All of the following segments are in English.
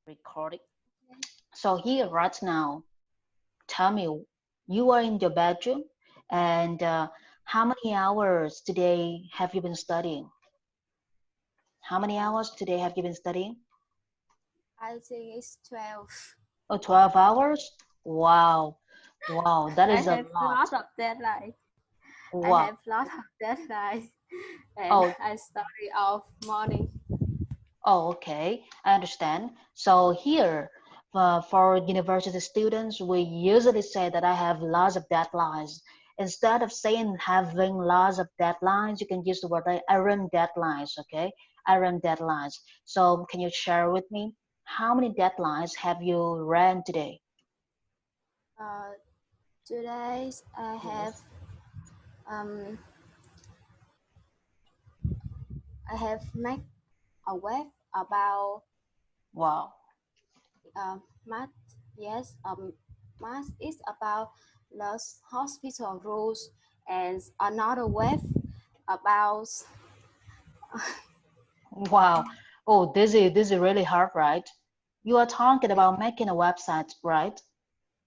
recording. So here right now, tell me, you are in your bedroom, and how many hours today have you been studying? How many Uh, hours today have you been studying? I think it's 12. Oh, 12 hours? Wow. Wow, that I is a have lot. lot of deadlines. I Wow. have lot of deadlines, and Oh, I study all morning. oh, okay. I understand. So here, for university students, we usually say that I have lots of deadlines. Instead of saying having lots of deadlines, you can use the word I run deadlines, okay? I run deadlines. So can you share with me how many deadlines have you ran today? Uh, Today I have Yes. um made a web about Wow. math. Yes, math is about the hospital rules, and another web about Wow. Oh, this is really hard, right? You are talking about making a website, right?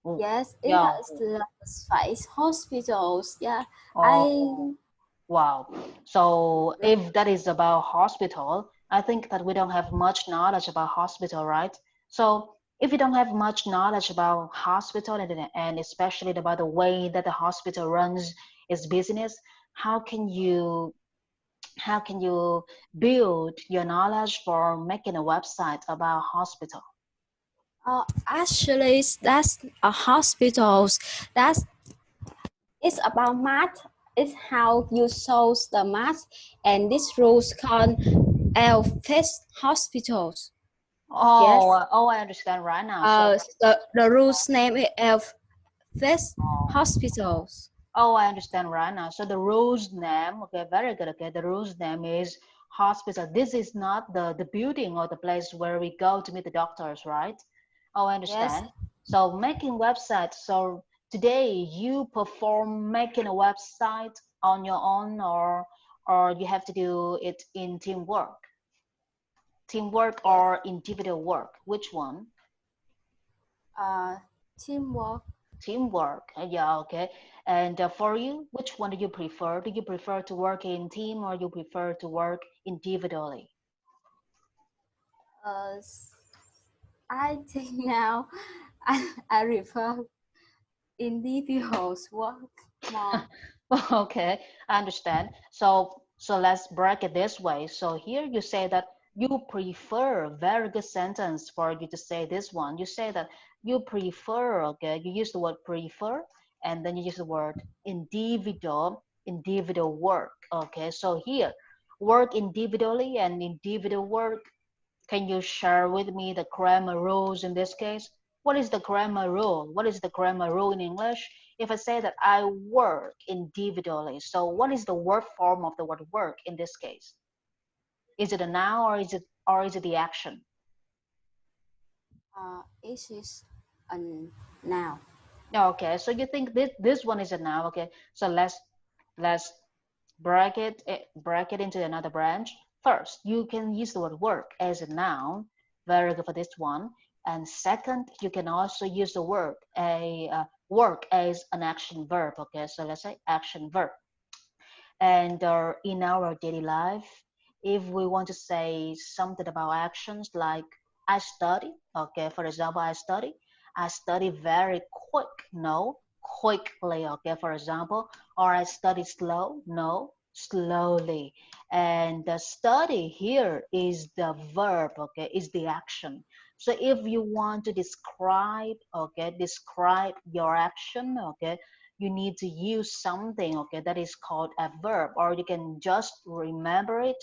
Oh, yes, it yeah. has the space hospitals. Yeah, I Oh, wow. So if that is about hospital, I think that we don't have much knowledge about hospital, right? So if you don't have much knowledge about hospital and especially about the way that the hospital runs its business, how can you how can you build your knowledge for making a website about hospital? actually that's a hospitals. That's it's about math. It's how you solve the math, and this rules called Elfis hospitals. Yes. Oh, I understand right now. So The rules name is Elfis hospitals. oh, I understand right now. So the road's name, okay, very good. Okay, the road's name is hospital. This is not the building or the place where we go to meet the doctors, right? Oh, I Yes. understand. So making websites. So today you perform making a website on your own, or you have to do it in teamwork Yes. or individual work. Which one? Uh, Teamwork. Teamwork. Yeah, okay. And for you, which one do you prefer? Do you prefer to work in team or you prefer to work individually? Uh, I think now I refer individuals work more. Okay, I understand. So let's break it this way. So here you say that you prefer, very good sentence for you to say this one. You say that you prefer, okay? You use the word prefer and then you use the word individual work. Okay, so here work individually and individual work. Can you share with me the grammar rules in this case? What is the grammar rule? What is the grammar rule in English? If I say that I work individually, so what is the word form of the word work in this case? Is it a noun or is it the action? It is a now. Okay, so you think this one is a noun, okay? So let's break it into another branch. First, you can use the word work as a noun. Very good for this one. And second, you can also use the word a work as an action verb. Okay, so let's say action verb. And in our daily life, if we want to say something about actions like I study, okay, for example, I study very quick, no, quickly, okay, for example, or I study slow, no, slowly. And the study here is the verb, okay, is the action. So if you want to describe, okay, describe your action, okay, you need to use something, okay, that is called a verb, or you can just remember it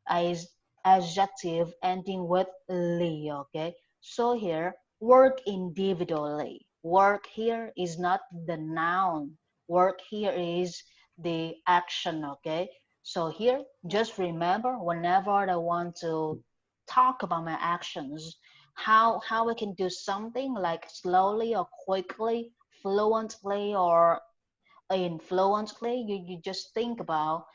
as adjective ending with "ly," okay. So here work individually, work here is not the noun, work here is the action, okay. So here just remember, whenever I want to talk about my actions, how I can do something like slowly or quickly, fluently or influently, you just think about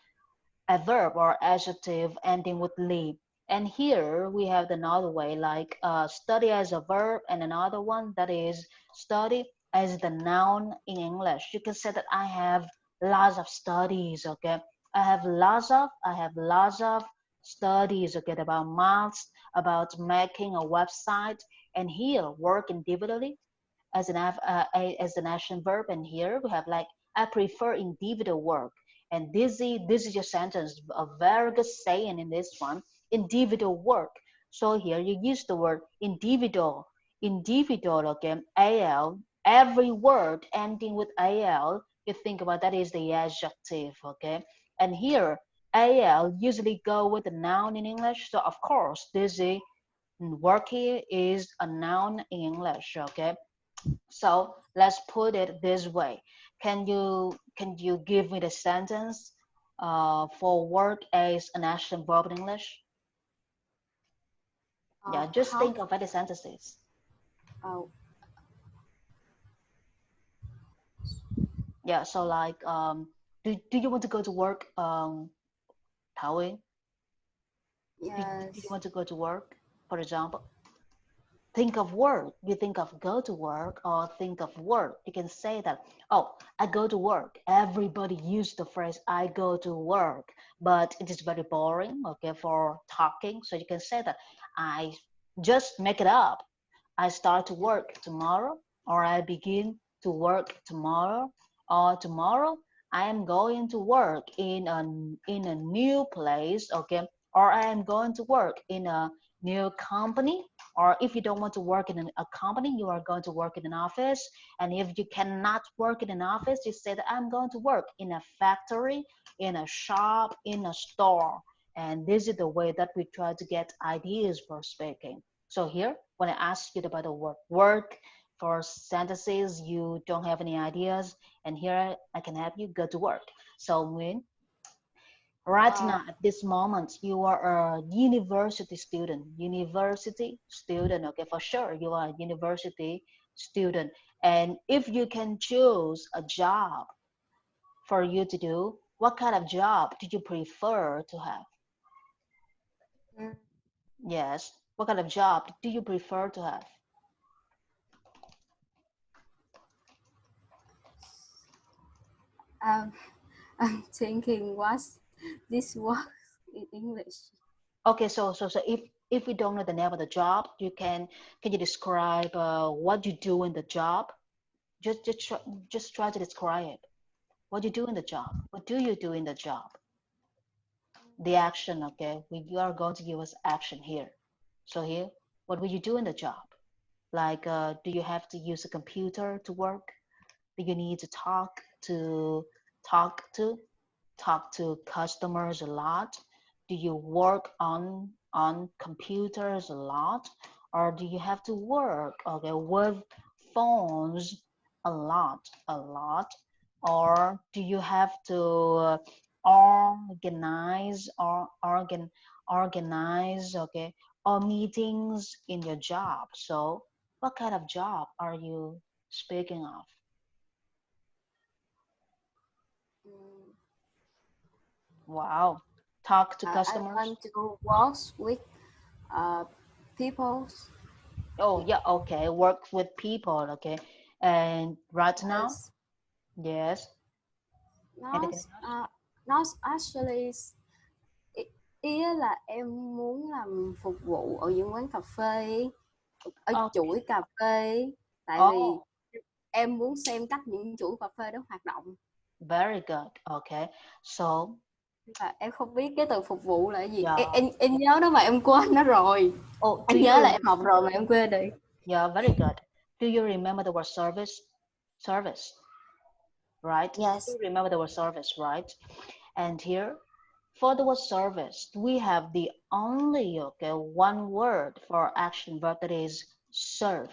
a verb or adjective ending with "ly." And here we have another way, like study as a verb, and another one that is study as the noun in English. You can say that I have lots of studies, okay? I have lots of studies, okay, about maths, about making a website. And here, work individually as an action verb. And here we have like, I prefer individual work. And this is your sentence, a very good saying in this one, individual work. So here you use the word individual, okay, al. Every word ending with al, you think about that is the adjective, okay. And here al usually go with the noun in English, so of course this is work here is a noun in English, okay. So let's put it this way. Can you give me the sentence for work as an action verb in English? Yeah, just How think of any sentences. uh, Yeah, so like do you want to go to work, Thảo Uyên? Do you yes. want to go to work, for example? Think of work. You think of go to work or think of work. You can say that, oh, I go to work. Everybody use the phrase I go to work, but it is very boring, okay, for talking. So you can say that I just make it up. I start to work tomorrow, or I begin to work tomorrow, or tomorrow I am going to work in a new place, okay, or I am going to work in a new company. Or if you don't want to work in a company, you are going to work in an office. And if you cannot work in an office, you say that I'm going to work in a factory, in a shop, in a store. And this is the way that we try to get ideas for speaking. So here, when I ask you about the word work for sentences, you don't have any ideas, and here I can help you go to work. So when right Uh, now, at this moment, you are a university student, okay, for sure, you are a university student. And if you can choose a job for you to do, what kind of job do you prefer to have? mm, Yes, what kind of job do you prefer to have? um, I'm thinking what's this word in English. Okay, so if you don't know the name of the job, can you describe what you do in the job? Just try to describe it. What you do in the job? What do you do in the job? The action, okay? We are going to give us action here. So here, what will you do in the job? Like, do you have to use a computer to work? Do you need to talk to talk to customers a lot? Do you work on computers a lot? Or do you have to work, okay, with phones a lot? Or do you have to organize, okay, or meetings in your job? So what kind of job are you speaking of? Mm, Wow. Talk to I customers. want to work with uh, people. Oh, yeah, okay. Work with people, okay. And right now, Yes, yes. not Anything else? not actually. Ý, ý là em muốn làm phục vụ ở những quán cà phê, ở Okay. chuỗi cà phê, tại vì Oh, em muốn xem cách những chuỗi cà phê đó hoạt động. very good. Okay. So, Và em không biết cái từ phục vụ là cái gì. yeah. Em nhớ nó mà em quên nó rồi. Oh, do Anh you nhớ là em remember? học rồi mà em quên rồi. Yeah, very good. Do you remember the word service? Service, right? Do Yes. you remember the word service, right? And here, for the word service, we have the only, okay, one word for action verb, that is serve.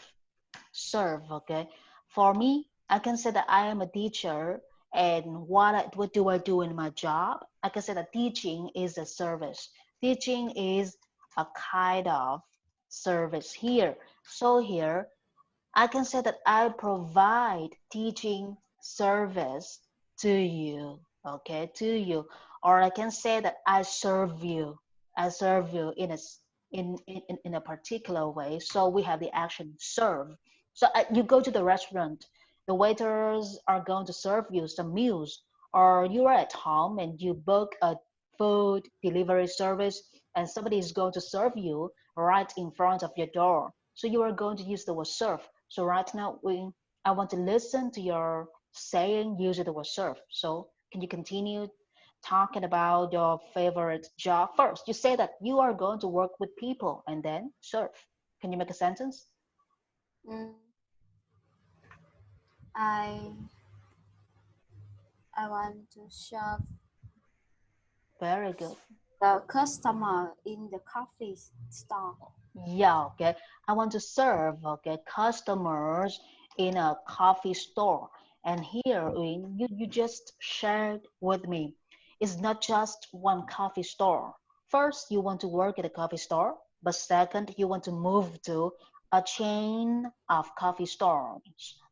Serve, okay. For me, I can say that I am a teacher, and what do I do in my job? I can say that teaching is a service. Teaching is a kind of service here. So here I can say that I provide teaching service to you, okay, to you. Or I can say that I serve you. I serve you in in a particular way. So we have the action serve. So you go to the restaurant, the waiters are going to serve you some meals, or you are at home and you book a food delivery service, and somebody is going to serve you right in front of your door. So you are going to use the word serve. So right now I want to listen to your saying using the word serve. So can you continue talking about your favorite job? First, you say that you are going to work with people and then serve. Can you make a sentence? Mm, I I want to serve Very good. the customer in the coffee store. Yeah, okay. I want to serve, okay, customers in a coffee store. And here, you just shared with me, it's not just one coffee store. First, you want to work at a coffee store, but second, you want to move to a chain of coffee stores.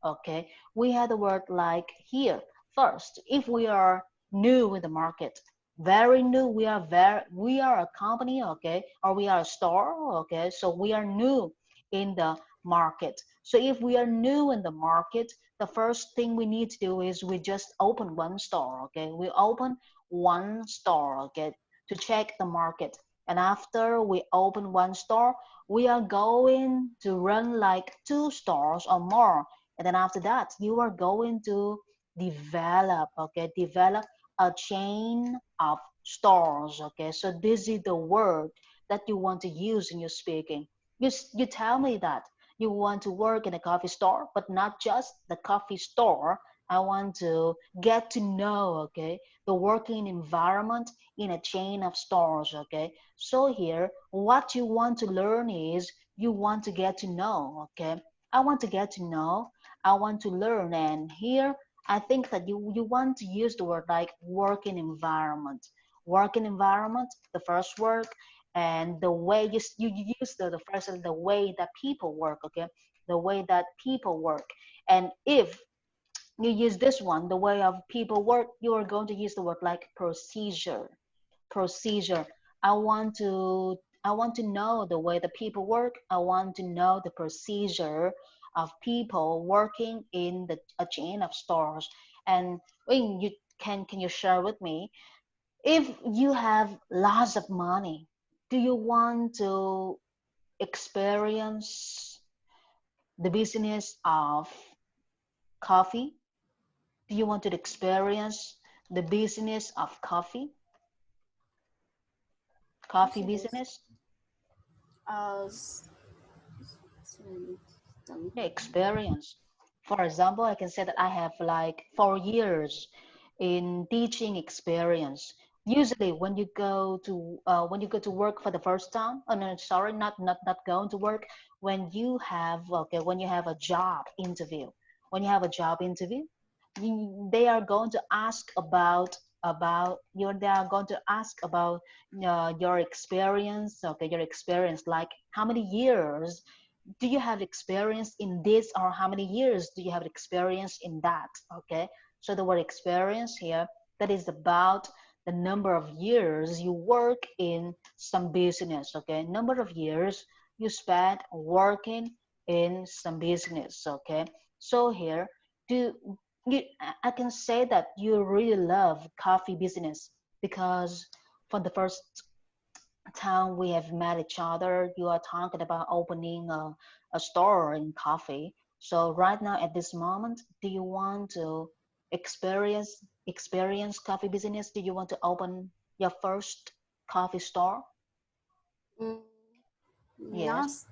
Okay, we had the word like here. First, if we are new in the market, very new, we are a company, okay, or we are a store, okay, so we are new in the market. So if we are new in the market, the first thing we need to do is we just open one store, okay, we open one store, okay, to check the market. And after we open one store, we are going to run like two stores or more. And then after that, you are going to develop, okay, develop a chain of stores. Okay, so this is the word that you want to use in your speaking. You tell me that you want to work in a coffee store, but not just the coffee store. I want to get to know, okay, the working environment in a chain of stores. Okay, so here what you want to learn is you want to get to know. Okay, I want to get to know, I want to learn. And here I think that you want to use the word like working environment. Working environment, the first word, and the way you use the first, the way that people work, okay? The way that people work. And if you use this one, the way of people work, you are going to use the word like procedure. Procedure. I want to know the way the people work. I want to know the procedure of people working in a chain of stores. And when you can you share with me, if you have lots of money, do you want to experience the business of coffee? Do you want to experience the business of coffee Business. business? Uh, Yeah, experience. For example, I can say that I have like 4 years in teaching experience. Usually, when you go to work for the first time, oh no, sorry, not going to work. When you have a job interview, when you have a job interview, they are going to ask about you. They are going to ask about your experience. Okay, your experience, like how many years do you have experience in this, or how many years do you have experience in that? Okay, so the word experience here, that is about the number of years you work in some business. Okay, number of years you spent working in some business. Okay, so here do you, I can say that you really love coffee business because for the first time we have met each other, you are talking about opening a store in coffee. So right now at this moment, do you want to experience coffee business? Do you want to open your first coffee store? mm, not Yes,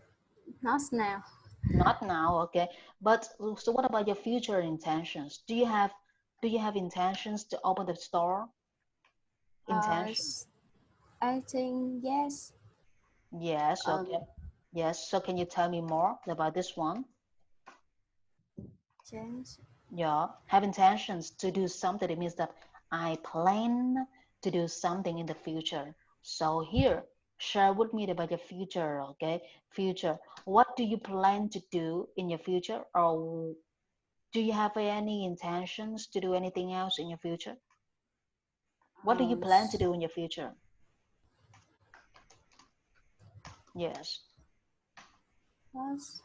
not now. not now, okay. But so what about your future intentions? Do you have intentions to open the store? Uh, Intention? I think yes. Yes, Um, okay. Yes, so can you tell me more about this one? change. Yeah, have intentions to do something. It means that I plan to do something in the future. So here, share with me about your future, okay? Future. What do you plan to do in your future? Or do you have any intentions to do anything else in your future? What do you Um, plan to do in your future? Yes. Plus,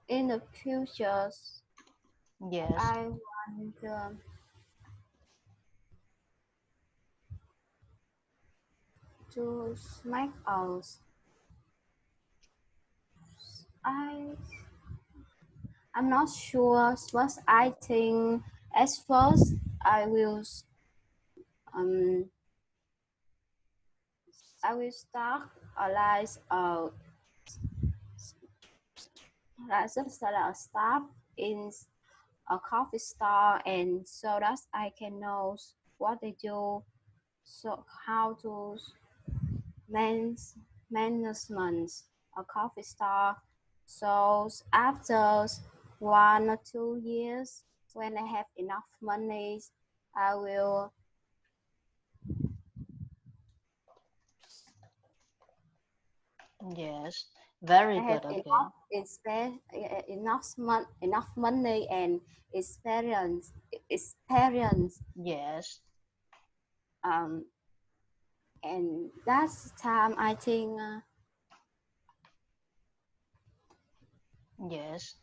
in the future, Yes. I want to make us. I I'm not sure, but I think at first I will um I will start start a staff in a coffee store, and so that I can know what they do, so how to manage management a coffee store. So after 1 or 2 years, when I have enough money, I will Yes. Very I have good. Okay. enough money and experience Yes. um and that's time I think Yes.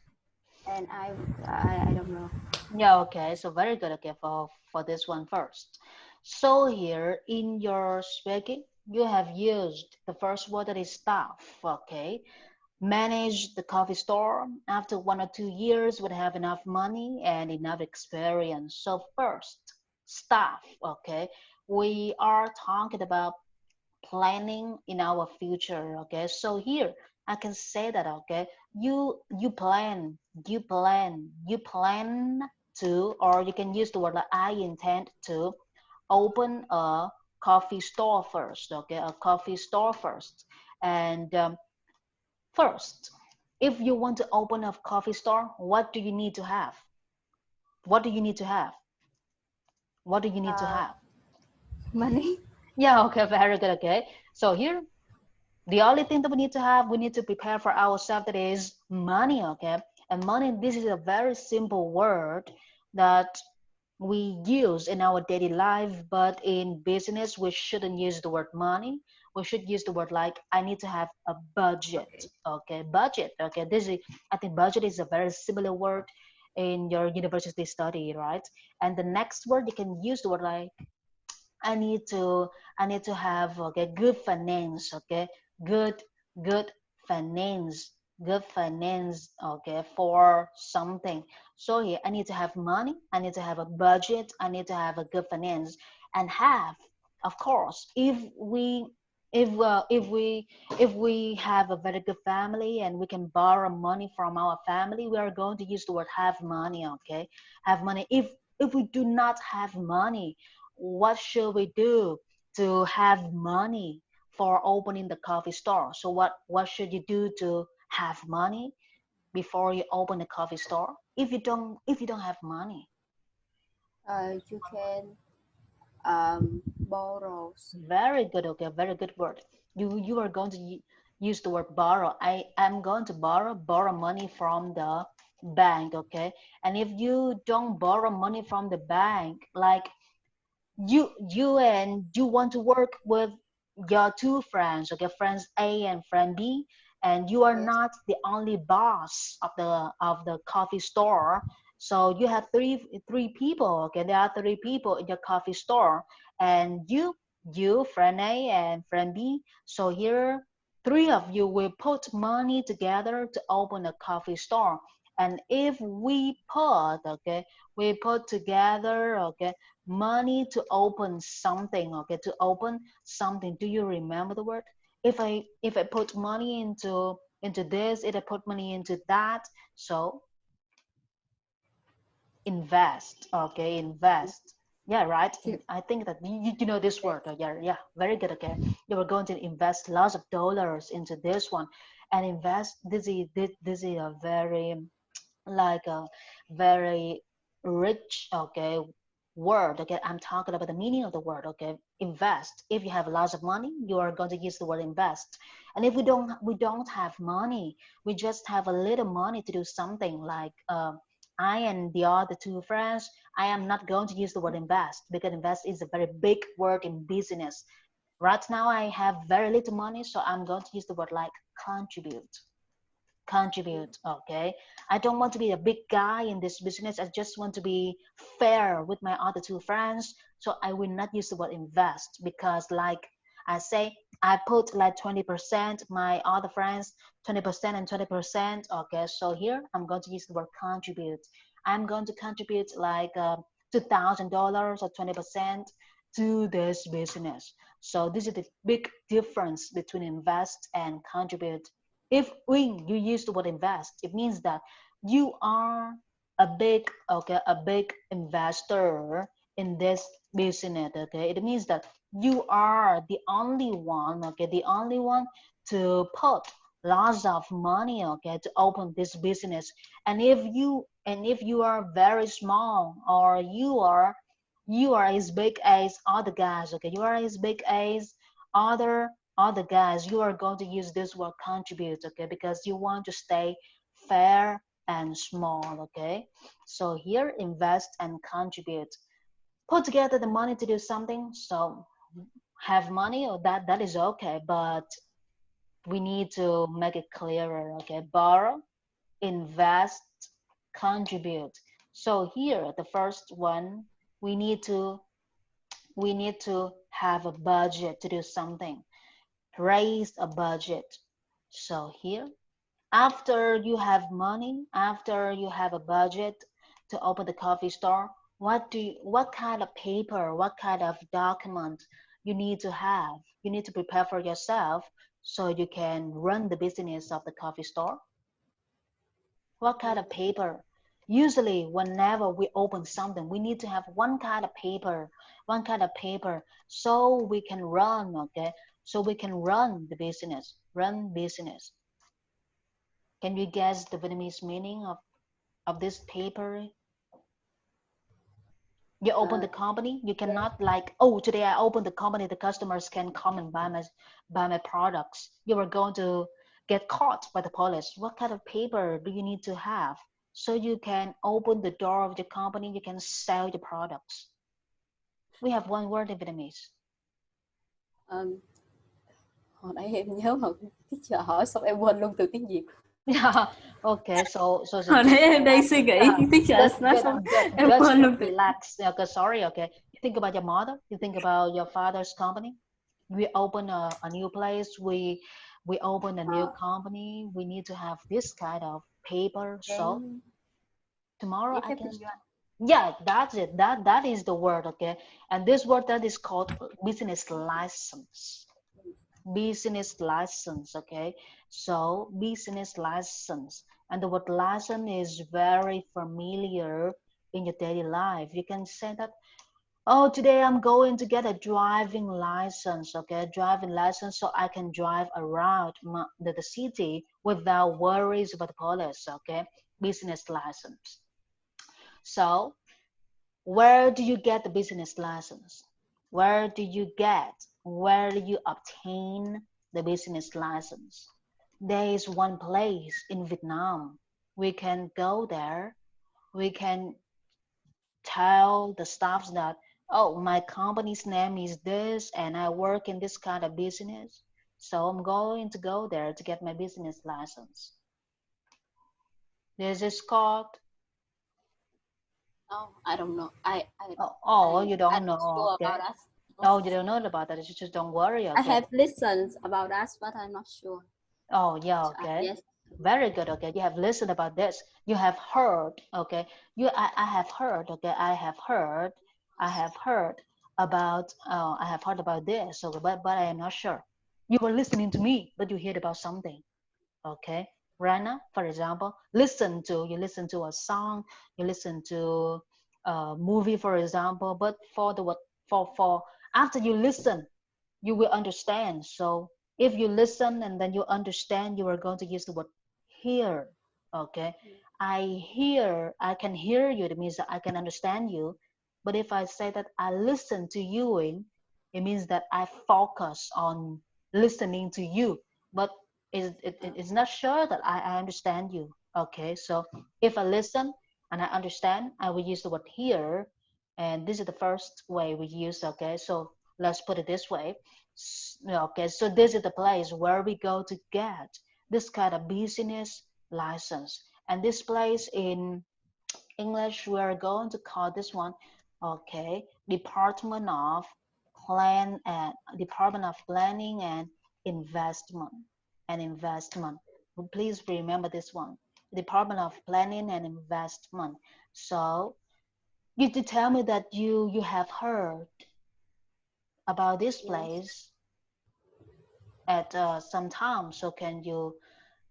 and I don't know. Yeah, okay. So very good. Okay, for this one first. So here in your speaking, you have used the first word that is staff. Okay. Manage the coffee store. After 1 or 2 years, would have enough money and enough experience. So first, staff. Okay. We are talking about planning in our future. Okay, so here I can say that. Okay, you plan to, or you can use the word like I intend to open a coffee store first. Okay, a coffee store first. And first, if you want to open a coffee store, what do you need to have? What do you need to have? What do you need to uh have? Money. Yeah, okay, very good. Okay, so here the only thing that we need to have, we need to prepare for ourselves, that is money. Okay, and money, this is a very simple word that we use in our daily life, but in business we shouldn't use the word money. We should use the word like I need to have a budget. Okay. Okay, budget. Okay, this is, I think budget is a very similar word in your university study, right? And the next word you can use the word like I need to I need to have, okay, good finance. Okay, good good finance, good finance. Okay, for something. So here I need to have money. I need to have a budget. I need to have a good finance, and have, of course, if we if we have a very good family and we can borrow money from our family, we are going to use the word have money. Okay, have money. If we do not have money, what should we do to have money for opening the coffee store? So what should you do to have money before you open the coffee store? If you don't have money. You can borrow. Very good. Okay, very good word. You are going to use the word borrow. I am going to borrow money from the bank. Okay, and if you don't borrow money from the bank, like you want to work with your two friends, okay, friends A and friend B, and you are Yes. not the only boss of the coffee store. So you have three people. Okay, there are three people in your coffee store, and you friend A and friend B. So here three of you will put money together to open a coffee store. And if we put together, okay, money to open something. Okay, to open something, do you remember the word? If I put money into this, if I put money into that, so invest. Okay, invest. Yeah, right. I think that you know this word. Yeah, yeah, very good. Okay, you were going to invest lots of dollars into this one, and invest, this is a very, like a very rich, okay, word. Okay, I'm talking about the meaning of the word. Okay, invest. If you have lots of money, you are going to use the word invest. And if we don't have money, we just have a little money to do something like, I and the other two friends, I am not going to use the word invest, because invest is a very big word in business. Right now I have very little money, so I'm going to use the word like contribute. Contribute, okay? I don't want to be a big guy in this business. I just want to be fair with my other two friends. So I will not use the word invest, because like I say, I put like 20%, my other friends 20% and 20%. Okay, so here I'm going to use the word contribute. I'm going to contribute like $2,000 or 20% to this business. So this is the big difference between invest and contribute. If when you use the word invest, it means that you are a big investor in this business. Okay, it means that you are the only one, okay, the only one to put lots of money, okay, to open this business. And if you are very small, or you are as big as other guys, okay, you are as big as other guys, you are going to use this word contribute, okay, because you want to stay fair and small, okay. So here, invest and contribute, put together the money to do something. So have money, or that is okay, but we need to make it clearer, okay. Borrow, invest, contribute. So here, the first one, we need to we need to have a budget to do something, raise a budget. So here, after you have money, after you have a budget to open the coffee store, what kind of paper, what kind of document you need to have? You need to prepare for yourself so you can run the business of the coffee store. What kind of paper? Usually, whenever we open something, we need to have one kind of paper, so we can run, okay? So we can run the business, run business. Can you guess the Vietnamese meaning of this paper? You open the company, you cannot like, oh, today I open the company, the customers can come and buy my products. You are going to get caught by the police. What kind of paper do you need to have so you can open the door of your company, you can sell your products? We have one word in Vietnamese. Hồi nãy em nhớ mà teacher hỏi xong em quên luôn từ tiếng Việt. Yeah. Okay. So Hồi just nãy em đang suy nghĩ yeah. Good. teacher nói Good. xong Good. em Good. quên luôn từ. Relax. Okay. Sorry. Okay. You think about your mother. You think about your father's company. We open a new place. We open a new company. We need to have this kind of paper. So tomorrow Giấy I phép can. kinh doanh. Yeah, that's it. That is the word. Okay. And this word that is called business license. Business license, okay. So business license, and the word license is very familiar in your daily life. You can say that, oh, today I'm going to get a driving license, okay, driving license, so I can drive around the city without worries about the police, okay. Business license. So where do you get the business license? Where do you obtain the business license? There is one place in Vietnam. We can go there. We can tell the staffs that, oh, my company's name is this and I work in this kind of business. So I'm going to go there to get my business license. This is called. No, I don't know. You don't I'm not know. sure Okay. about that. Oh, you don't know about that. You just don't worry. I Okay. have listened about that, but I'm not sure. Oh, yeah, So, okay. yes. Very good, okay. You have listened about this. You have heard, okay. I have heard, okay. I have heard about this, so but I am not sure. You were listening to me, but you heard about something, okay. Rana, for example, you listen to a song, you listen to a movie, for example, but for the what for after you listen, you will understand. So if you listen and then you understand, you are going to use the word hear, okay. I can hear you, it means that I can understand you. But if I say that I listen to you, it means that I focus on listening to you, but it's not sure that I understand you, okay. So if I listen and I understand, I will use the word hear, and this is the first way we use, okay. So let's put it this way. Okay, so this is the place where we go to get this kind of business license. And this place in English, we're going to call this one, okay, Department of Planning and Investment. Please remember this one, Department of Planning and Investment. So you to tell me that you have heard about this Yes. place at some time. So can you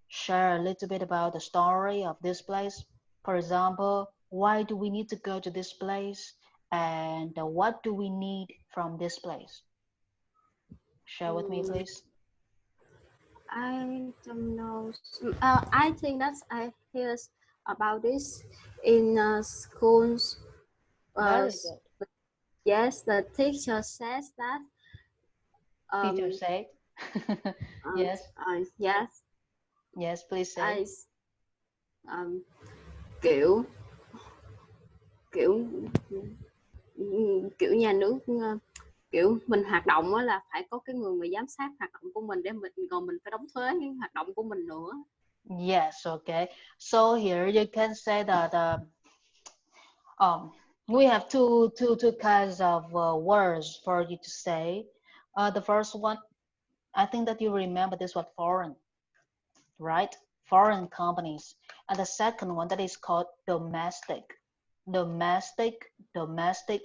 share a little bit about the story of this place? For example, why do we need to go to this place, and what do we need from this place? Share with me, Mm, please. I don't know. I think that I hear about this in schools. Uh, Very good. yes, the teacher says that. Teacher Um, said. Yes, yes, yes, please say. I um, kiểu kiểu kiểu nhà nước kiểu mình hoạt động á là phải có cái người mà giám sát hoạt động của mình để mình còn mình phải đóng thuế những hoạt động của mình nữa. Yes, okay. So here you can say that um, we have two kinds of words for you to say. The first one, I think that you remember this word foreign, right? Foreign companies. And the second one that is called domestic. Domestic,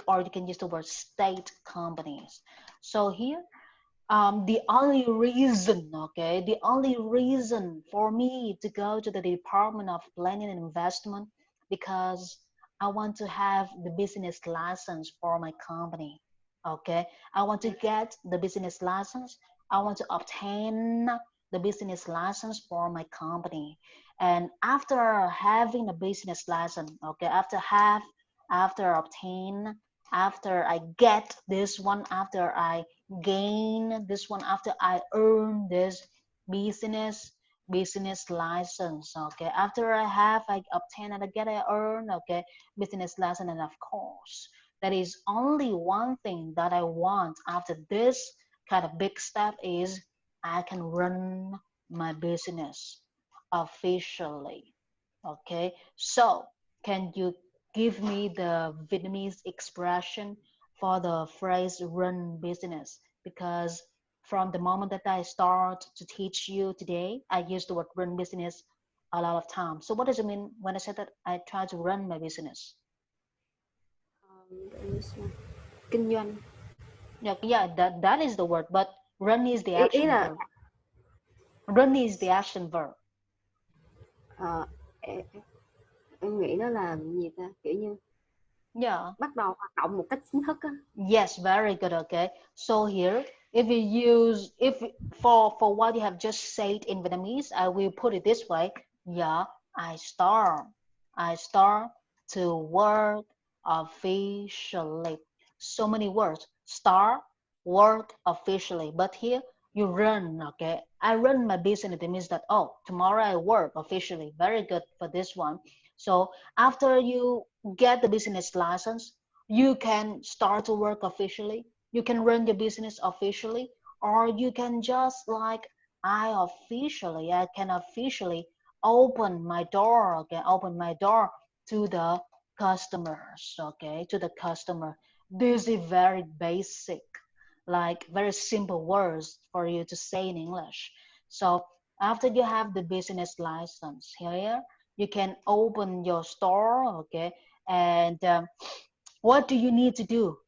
or you can use the word state companies. So here, the only reason, okay, the only reason for me to go to the Department of Planning and Investment, because I want to have the business license for my company. Okay, I want to get the business license. I want to obtain the business license for my company. And after having a business license, okay, after obtain, after I get this one, after I gain this one, after I earn this business license, okay, after I obtain and I get, I earn, okay, business license. And of course, there is only one thing that I want after this kind of big step is I can run my business officially. Okay, so can you give me the Vietnamese expression for the phrase run business? Because from the moment that I start to teach you today, I use the word run business a lot of times. So what does it mean when I say that I try to run my business? Kinh doanh. Yeah, that is the word, but run is the Ý action là verb. Run is the action verb. ờ, em nghĩ nó là gì ta, kiểu như Yeah. bắt đầu hoạt động một cách chính thức á. Yes, very good. Okay. So here, if for what you have just said in Vietnamese, I will put it this way. Yeah, I start to work officially. So many words. Start, work officially. But here you run. Okay. I run my business. It means that, oh, tomorrow I work officially. Very good for this one. So after you get the business license, you can start to work officially, you can run your business officially, or you can just like I can officially open my door, okay, open my door to the customers, okay, to the customer. This is very basic, like very simple words for you to say in English. So after you have the business license here, you can open your store, okay, and what do you need to do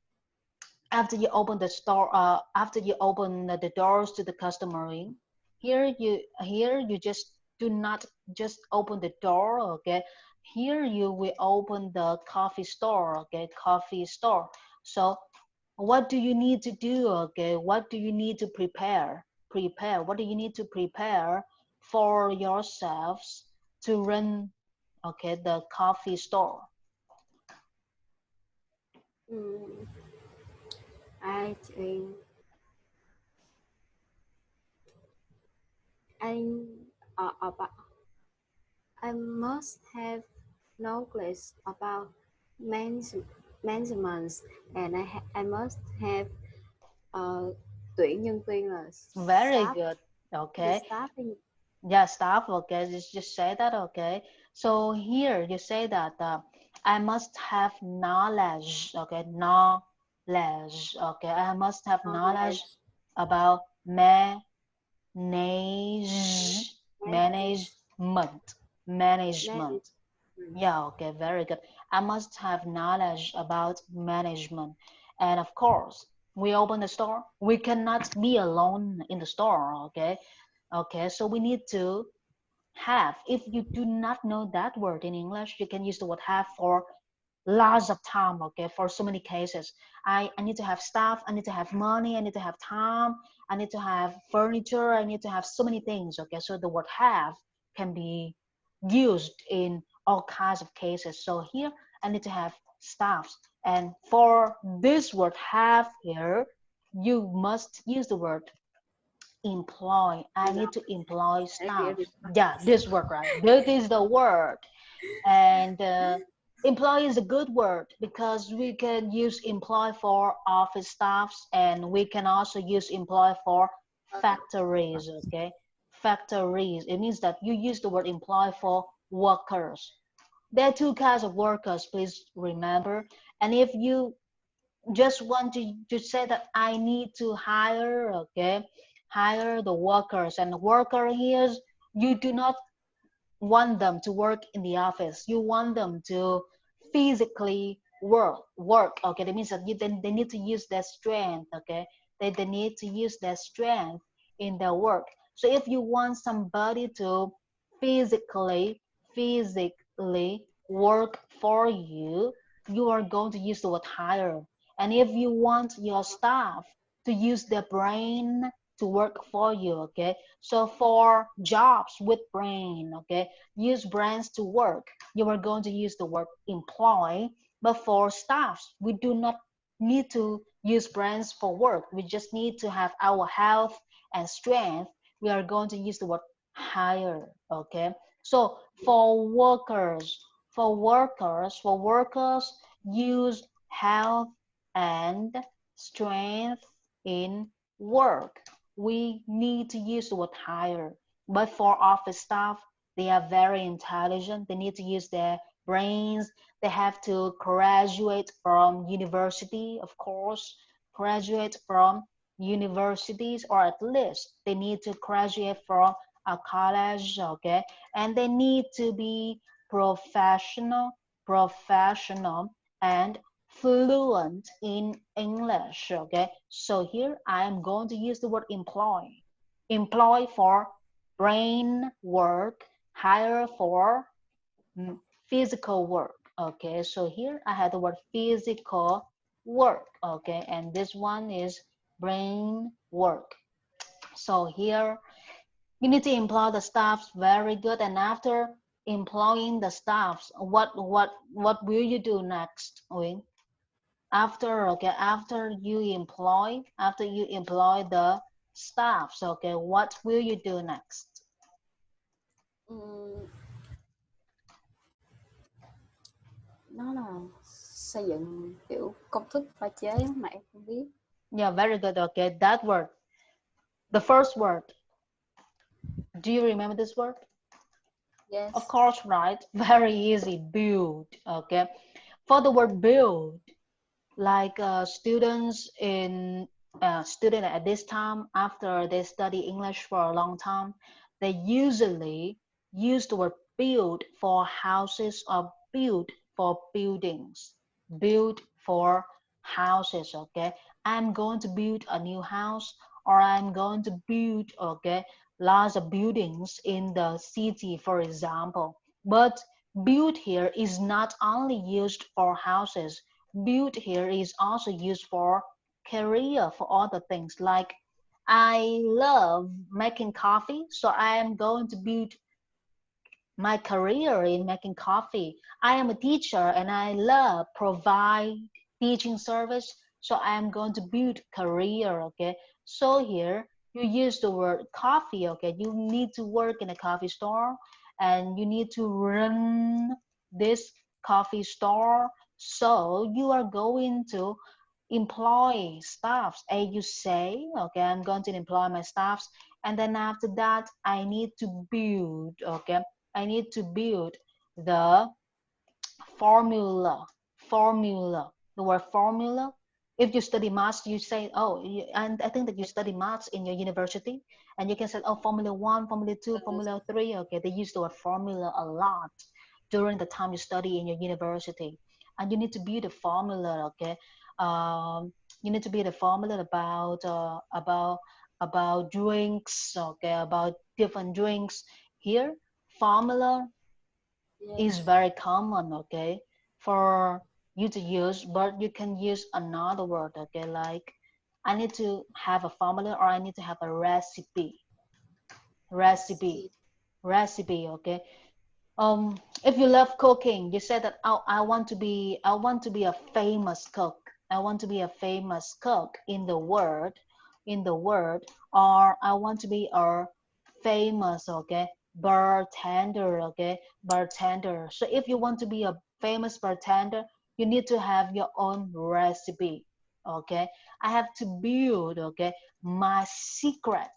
after you open the store, after you open the doors to the customer in? Here you just do not just open the door, okay, here you will open the coffee store, okay, coffee store. So what do you need to do, okay, what do you need to prepare what do you need to prepare for yourselves to run, okay, the coffee store? I think I about I must have knowledge about measurements, and I must have uh, tuyển nhân viên là Very staff. good. The Okay. staff thing. Yeah, staff. Okay. Just say that. Okay. So here you say that I must have knowledge. Okay. Knowledge. Okay. I must have knowledge Knowledge. about management. Management. Yeah, okay, very good. I must have knowledge about management. And of course, we open the store. We cannot be alone in the store, okay? Okay, so we need to have. If you do not know that word in English, you can use the word have for lots of time, okay, for so many cases. I need to have stuff, I need to have money, I need to have time, I need to have furniture, I need to have so many things, okay. So the word have can be used in all kinds of cases. So here I need to have stuff, and for this word have here, you must use the word employ. I need to employ staff. Yeah, this word, right? This is the word. And employ is a good word because we can use employ for office staffs, and we can also use employ for factories. Okay, factories, it means that you use the word employ for workers. There are two kinds of workers, please remember. And if you just want to say that I need to hire, okay, hire the workers, and the worker here, you do not want them to work in the office. You want them to physically work. Okay, that means that they need to use their strength. Okay, they need to use their strength in their work. So if you want somebody to physically physically work for you, you are going to use the word hire. And if you want your staff to use their brain to work for you, okay, so for jobs with brain, okay, use brains to work, you are going to use the word employ. But for staffs, we do not need to use brains for work. We just need to have our health and strength. We are going to use the word hire, okay. So for workers, use health and strength in work. We need to use the word hire. But for office staff, they are very intelligent. They need to use their brains. They have to graduate from university, of course, graduate from universities, or at least they need to graduate from a college, okay? And they need to be professional and fluent in English, okay? So here I am going to use the word employ. Employ for brain work, hire for physical work, okay? So here I have the word physical work, okay? And this one is brain work. So here you need to employ the staffs, very good. And after employing the staffs, what will you do next, Wing? After you employ the staffs, okay, what will you do next? Nó là xây dựng kiểu công thức pha chế mà em không biết. Yeah, very good. Okay, that word, the first word, do you remember this word? Yes. Of course, right? Very easy. Build. Okay, for the word build, like student at this time, after they study English for a long time, they usually use the word build for houses or build for buildings. Build for houses, okay? I'm going to build a new house, or I'm going to build, okay, lots of buildings in the city, for example. But build here is not only used for houses. Build here is also used for career, for other things. Like I love making coffee, so I am going to build my career in making coffee. I am a teacher and I love provide teaching service, so I am going to build career, okay? So here you use the word coffee, okay? You need to work in a coffee store and you need to run this coffee store. So you are going to employ staffs, you say, okay, I'm going to employ my staffs, and then after that I need to build, okay, I need to build the formula. The word formula. If you study maths, you say, oh, and I think that you study maths in your university, and you can say, oh, formula one, formula two, formula three. Okay, they use the word formula a lot during the time you study in your university, and you need to build a formula. Okay, you need to build a formula about drinks. Okay, about different drinks. Here, formula is Yes. very common, okay, for you to use, but you can use another word, okay, like I need to have a formula or I need to have a recipe, See. recipe, okay. If you love cooking, you said that, oh, I want to be a famous cook. I want to be a famous cook in the world, or I want to be a famous, okay, bartender, okay, bartender. So if you want to be a famous bartender, you need to have your own recipe, okay. I have to build, okay, my secret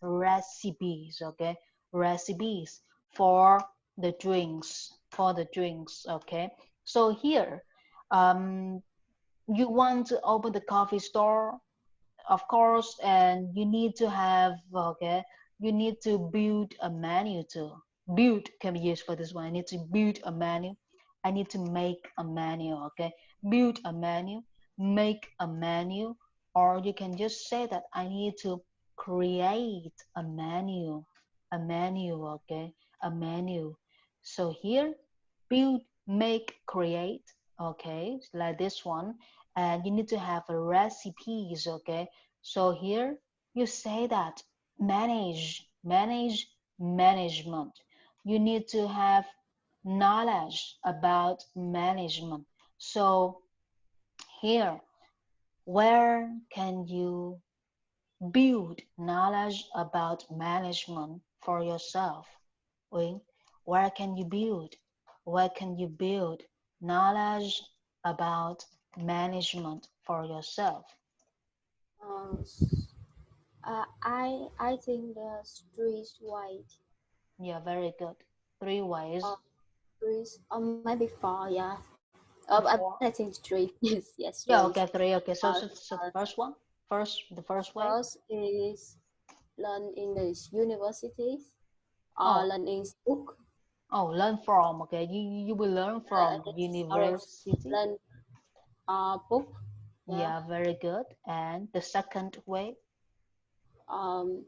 recipes, okay, recipes for the drinks, okay. So here, um you want to open the coffee store, of course, and you need to have, okay, you need to build a menu too. Build can be used for this one. I need to build a menu. I need to make a menu, okay. Build a menu, make a menu, or you can just say that I need to create a menu, okay, a menu. So here, build, make, create, okay, like this one. And you need to have a recipes, okay. So here you say that management. You need to have knowledge about management. So here, where can you build knowledge about management for yourself? Wing, where can you build? Where can you build knowledge about management for yourself? Uh, I think there's three ways. Yeah, very good. Three ways. Three or maybe four. Yeah. I Four. think three. Yes. Yes. Three. Yeah, okay, three. Okay, so Uh, first one, the first way. First is learn in the universities or Oh, learn in book. learn from. Okay, you will learn from Sorry, university. learn book. Yeah. Yeah, very good. And the second way. Um,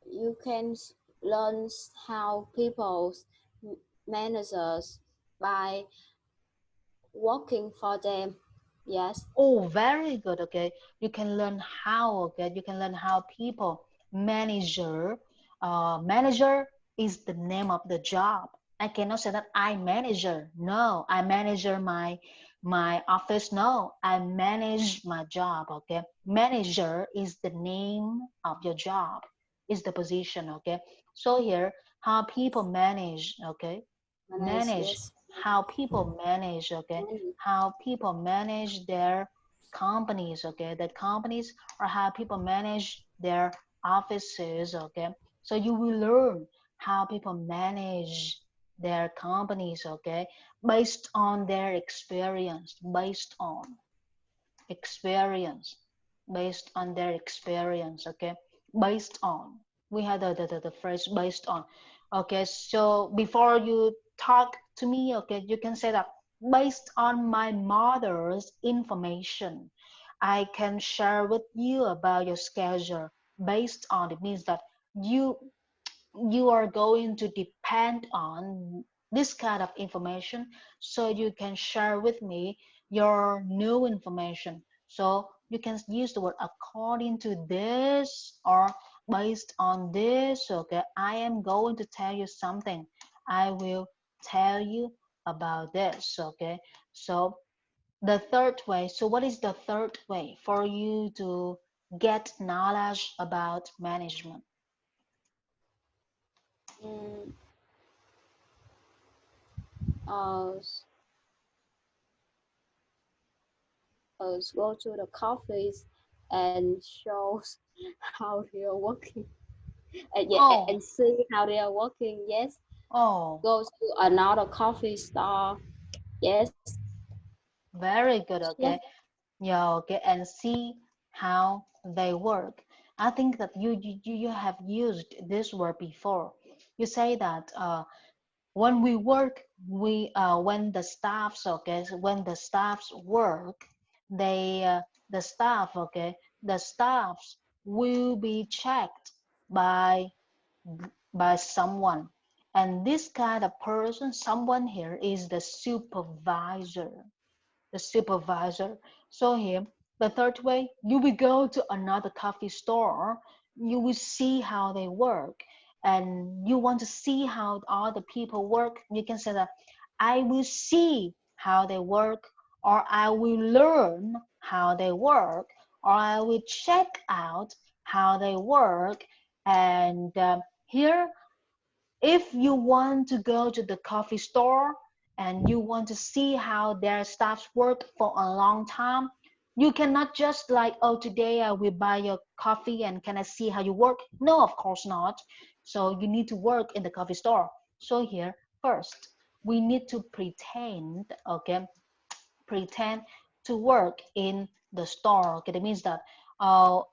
you can learn how people managers by working for them. Yes. Oh, very good. Okay, you can learn how. Okay, you can learn how people manager. Manager is the name of the job. I cannot say that I manager. No, I manager my office. No, I manage my job. Okay, manager is the name of your job. Is the position. Okay, so here how people manage. Okay, Manage. manage Yes. how people manage, okay, Manage. how people manage their companies, okay, the companies, or how people manage their offices, okay. So you will learn how people manage their companies, okay, based on their experience, experience based on their experience, okay, based on, we had the phrase based on. Okay, so before you talk to me, okay, you can say that based on my mother's information I can share with you about your schedule. Based on, it means that you you are going to depend on this kind of information, so you can share with me your new information. So you can use the word according to this or based on this. Okay, I am going to tell you something. I will tell you about this. Okay, so the third way. So what is the third way for you to get knowledge about management? Mm, uh, go to the coffees and shows how they are working Oh, and see how they are working. Yes, oh, go to another coffee store. Yes, very good. yes. Okay. Yeah, okay, and see how they work. I think that you have used this word before. You say that when we work, when the staffs, okay, so when the staffs work, they the staff, okay, the staffs will be checked by someone, and this kind of person, someone here is the supervisor, the supervisor. So here, the third way, you will go to another coffee store, you will see how they work, and you want to see how other people work. You can say that I will see how they work, or I will learn how they work, or I will check out how they work. And here, if you want to go to the coffee store and you want to see how their staffs work for a long time, you cannot just like, oh, today I will buy your coffee and can I see how you work? No, of course not. So you need to work in the coffee store. So here, first, we need to pretend, okay, pretend to work in the store. Okay, that means that I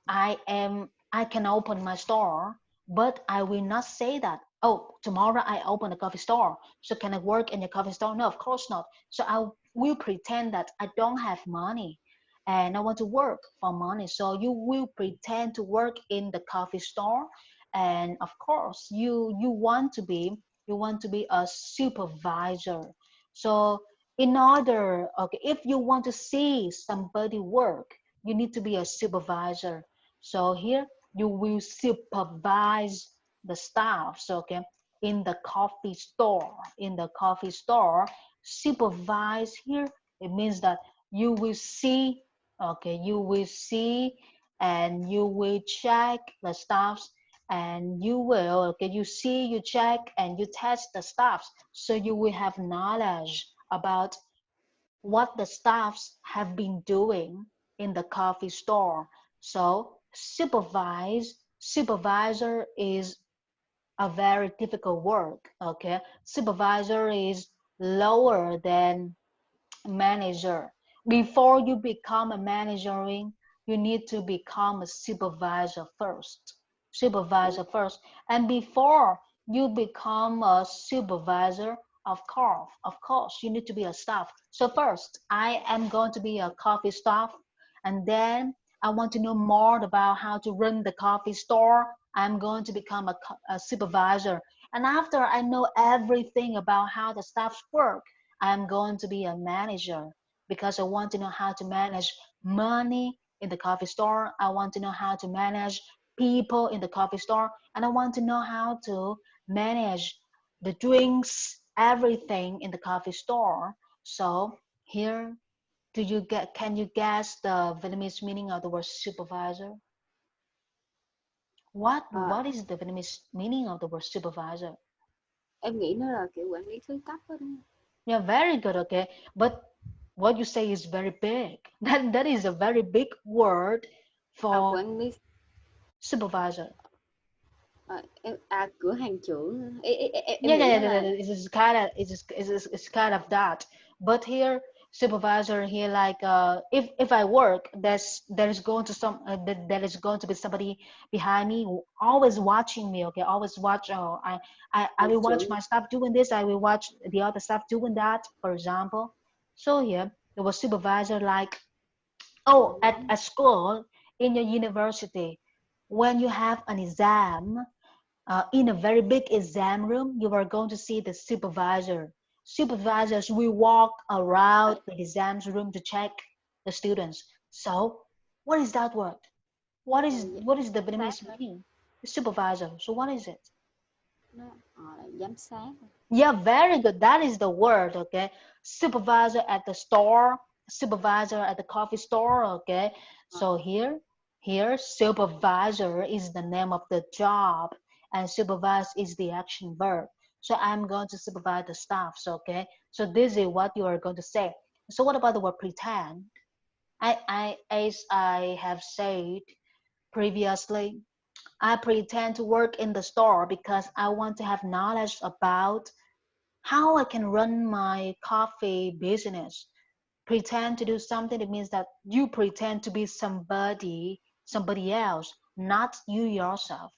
can open my store, but I will not say that, oh, tomorrow I open a coffee store, so can I work in your coffee store? No, of course not. So I will pretend that I don't have money and I want to work for money. So you will pretend to work in the coffee store, and of course you want to be a supervisor. So in order, okay, if you want to see somebody work, you need to be a supervisor. So here you will supervise the staff. So okay, in the coffee store, supervise here, it means that you will see, okay, you will see and you will check the staffs, and you will, okay, you see, you check and you test the staffs, so you will have knowledge about what the staffs have been doing in the coffee store. So supervisor is a very difficult work. Okay, supervisor is lower than manager. Before you become a managering, you need to become a supervisor first. Oh, Supervisor first. And before you become a supervisor, of course, you need to be a staff. So first, I am going to be a coffee staff, and then I want to know more about how to run the coffee store. I'm going to become a supervisor. And after I know everything about how the staffs work, I'm going to be a manager because I want to know how to manage money in the coffee store. I want to know how to manage people in the coffee store. And I want to know how to manage the drinks, everything in the coffee store. So here, can you guess the Vietnamese meaning of the word supervisor? à, What is the Vietnamese meaning of the word supervisor? em nghĩ nó là kiểu quản lý thứ cấp đó. Yeah, very good. Okay, but what you say is very big. That is a very big word for Quản lý supervisor. cửa hàng trưởng. Em Yeah, nghĩ yeah, nó yeah. là It's kind of that. But here, supervisor here, like if I work, there is going to there is going to be somebody behind me always watching me. Okay, always watch. Oh, I đội will watch trưởng. my staff doing this. I will watch the other staff doing that. For example, so here there was supervisor like, oh, at school, in your university, when you have an exam, in a very big exam room, you are going to see the supervisor. Supervisors will walk around the exams room to check the students. So, what is that word? What is the Sát Vietnamese hả? meaning? Supervisor. So, what is it? Nó là giám sát. Yeah, very good. That is the word, okay? Supervisor at the store, supervisor at the coffee store, okay? Ờ, So here, supervisor is the name of the job, and supervise is the action verb. So I'm going to supervise the staffs, okay? So this is what you are going to say. So what about the word pretend? As I have said previously, I pretend to work in the store because I want to have knowledge about how I can run my coffee business. Pretend to do something, it means that you pretend to be somebody else, not you yourself.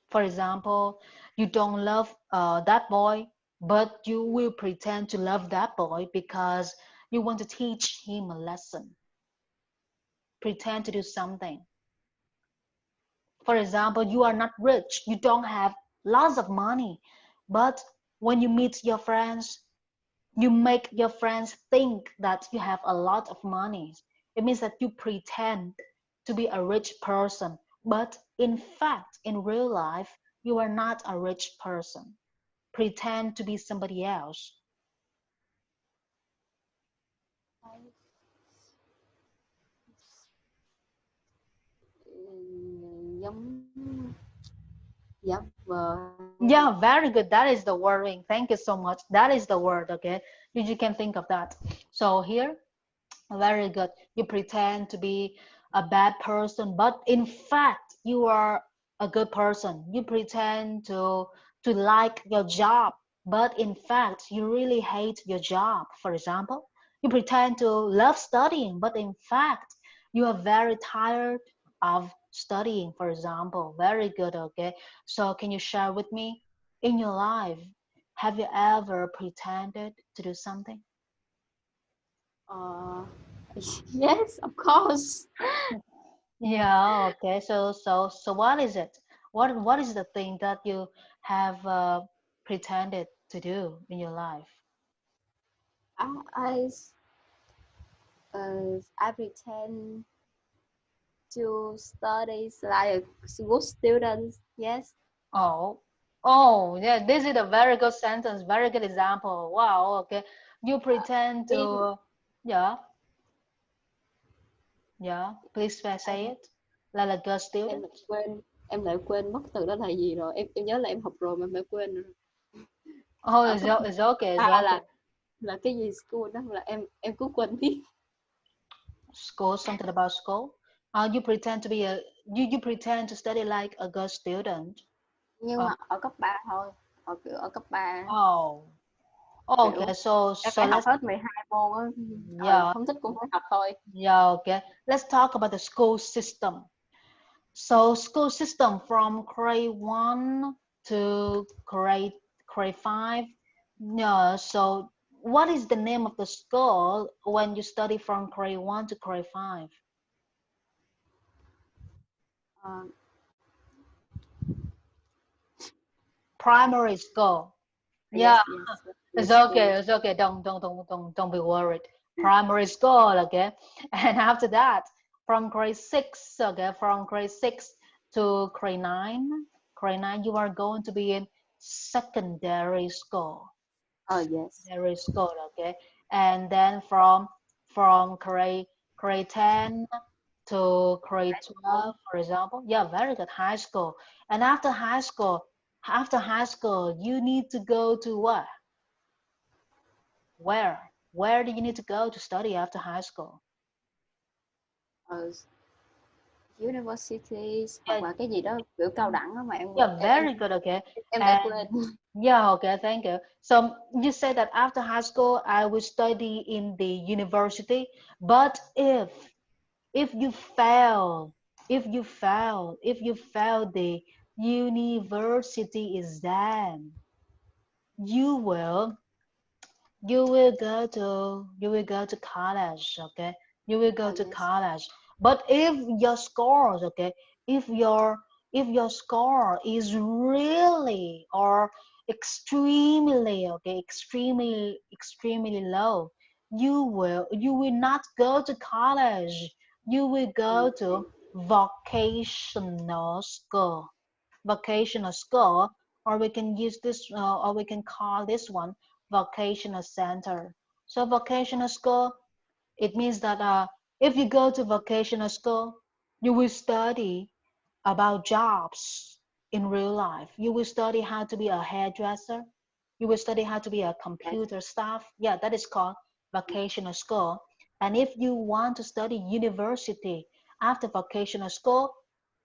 For example, you don't love that boy, but you will pretend to love that boy because you want to teach him a lesson. Pretend to do something. For example, you are not rich, you don't have lots of money, but when you meet your friends, you make your friends think that you have a lot of money. It means that you pretend to be a rich person, but in fact, in real life, you are not a rich person. Pretend to be somebody else. Giống giả vờ hay là Yeah, very good. That is the wording. Thank you so much. That is the word, okay? You can think of that. So here, very good. You pretend to be a bad person, but in fact, you are a good person. You pretend to like your job, but in fact, you really hate your job. For example, you pretend to love studying, but in fact, you are very tired of studying, for example. Very good, okay? So can you share with me in your life, have you ever pretended to do something? uh, yes, of course. Yeah, okay. So what is it? What is the thing that you have pretended to do in your life? I I, I pretend to study like a good student. Yes. Oh, oh, yeah, this is a very good sentence, very good example. Wow, okay. You pretend Em to, yeah, yeah, please say em it. Like a good em student. lại quên em lại quên mất từ đó là gì rồi. Em nhớ là em học rồi mà em lại quên rồi. Oh, Ở cấp it's okay, it's 3 okay. là cái gì school đó là em cứ quên biết. School, something about school. You pretend to be you pretend to study like a good student. Nhưng Uh, mà ở cấp 3 thôi. Kiểu ở cấp 3 oh, okay. kiểu So em phải học let's hết 12 môn á. yeah, Không thích cũng phải học thôi. yeah, okay. Let's talk about the school system. So school system from grade 1 to grade 5. No, so what is the name of the school when you study from grade 1 to grade 5? Ờ, Primary school. Yeah, yes, yes, it's primary okay. school. It's okay. Don't be worried. Primary school, okay. And after that, from grade 6, okay, from grade 6 to grade 9, you are going to be in secondary school. Yes. Secondary school, okay. And then from grade 10 to grade 12, for example. Yeah, very good. High school. And after high school, you need to go to what? Where do you need to go to study after high school? Ờ, universities hoặc Yeah, là cái gì đó kiểu cao đẳng đó mà yeah, very good. Okay, em lại and quên. yeah, okay, thank you. So you say that after high school, I will study in the university. But if you fail, if you fail the university exam, you will you will go to college, okay, you will go to Yes. college. But if your scores, okay, if your score is really or extremely, okay, extremely low, you will not go to college, you will go to vocational school. Vocational school, or we can use this, or we can call this one vocational center. So vocational school, it means that if you go to vocational school, you will study about jobs in real life. You will study how to be a hairdresser. You will study how to be a Yes. computer staff. Yeah, that is called vocational school. And if you want to study university after vocational school,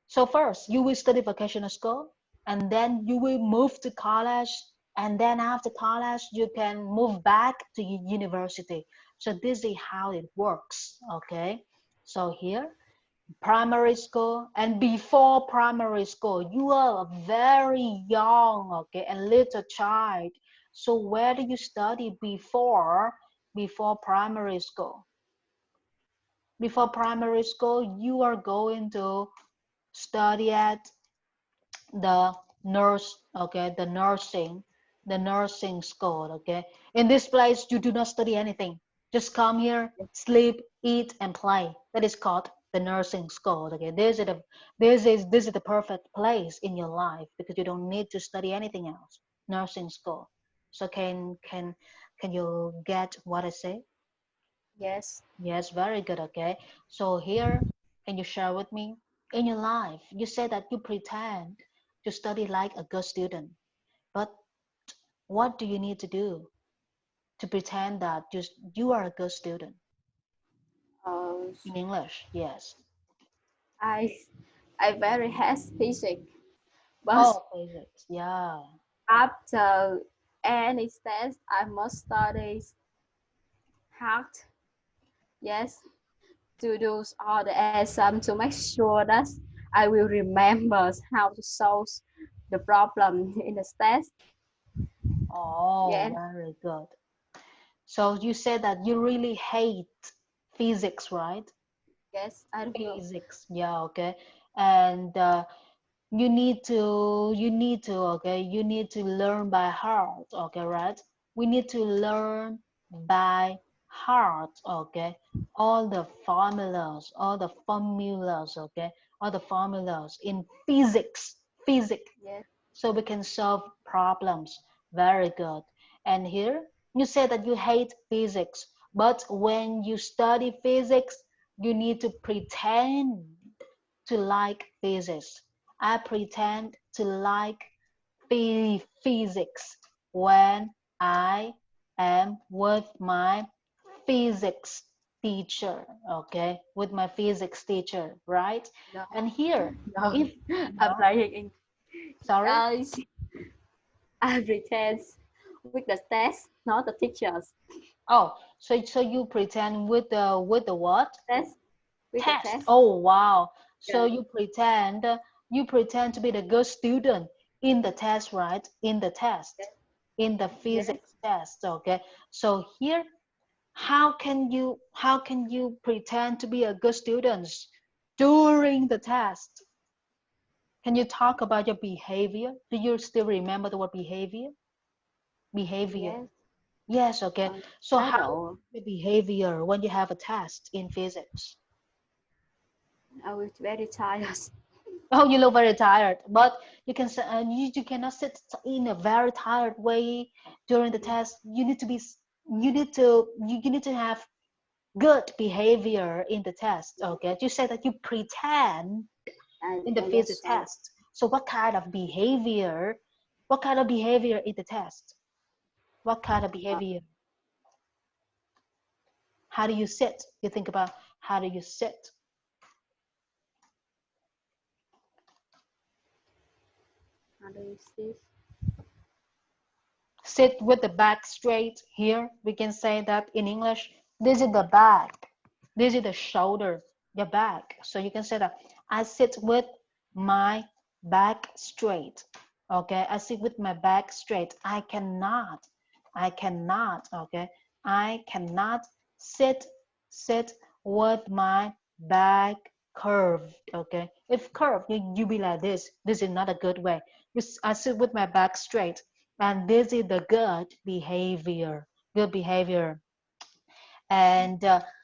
so first you will study vocational school, and then you will move to college, and then after college you can move back to university. So this is how it works. Okay, so here primary school, and before primary school you are a very young, okay, and little child. So where do you study before primary school? Before primary school you are going to study at the nurse, okay, the nursing school. Okay, in this place you do not study anything, just come here, sleep, eat and play. That is called the nursing school. Okay, this is the perfect place in your life because you don't need to study anything else. Nursing school. So can you get what I say? Yes. Yes, very good. Okay, so here, can you share with me in your life? You say that you pretend to study like a good student, but what do you need to do to pretend that you are a good student Uh, in English? Yes. I I very hate physics, but Oh, physics. Yeah. after any test, I must study hard. Yes, to do all the exam to make sure that I will remember how to solve the problem in the test. Oh, Yes, very good. So you said that you really hate physics, right? yes, I don't know. Physics. Yeah. Okay. And you need to okay, you need to learn by heart, okay, right? We need to learn by heart, okay, all the formulas, okay, all the formulas in physics, Yes, so we can solve problems. Very good. And here you say that you hate physics, but when you study physics you need to pretend to like physics. I pretend to like physics when I am with my physics teacher, okay? With my physics teacher, right? no, And here, no, if I'm no, lying. sorry. I, I pretend with the test, not the teachers. Oh, so you pretend with the what? Test with the Test. test. Oh, wow. So Yeah. you pretend to be the good student in the test, right? In the test, in the Yes. physics test. Okay. So here, how can you pretend to be a good student during the test? Can you talk about your behavior? Do you still remember the word behavior? Behavior. Yes. Yes. Okay. So I how know. is your behavior when you have a test in physics? I was very tired. Oh, you look very tired, but you cannot sit in a very tired way during the test. You need to have good behavior in the test. Okay, you say that you pretend in the physics Yes, I, test. So what kind of behavior? What kind of behavior in the test? What kind of uh, behavior? How do you sit? You think about how do you sit? how do you see? Sit with the back straight. Here we can say that in English. This is the back. This is the shoulder, your back. So you can say that I sit with my back straight. Okay, I sit with my back straight. I cannot, okay, I cannot sit with my back curved. Okay, if curved, you be like this. This is not a good way. I sit with my back straight, and this is the good behavior. And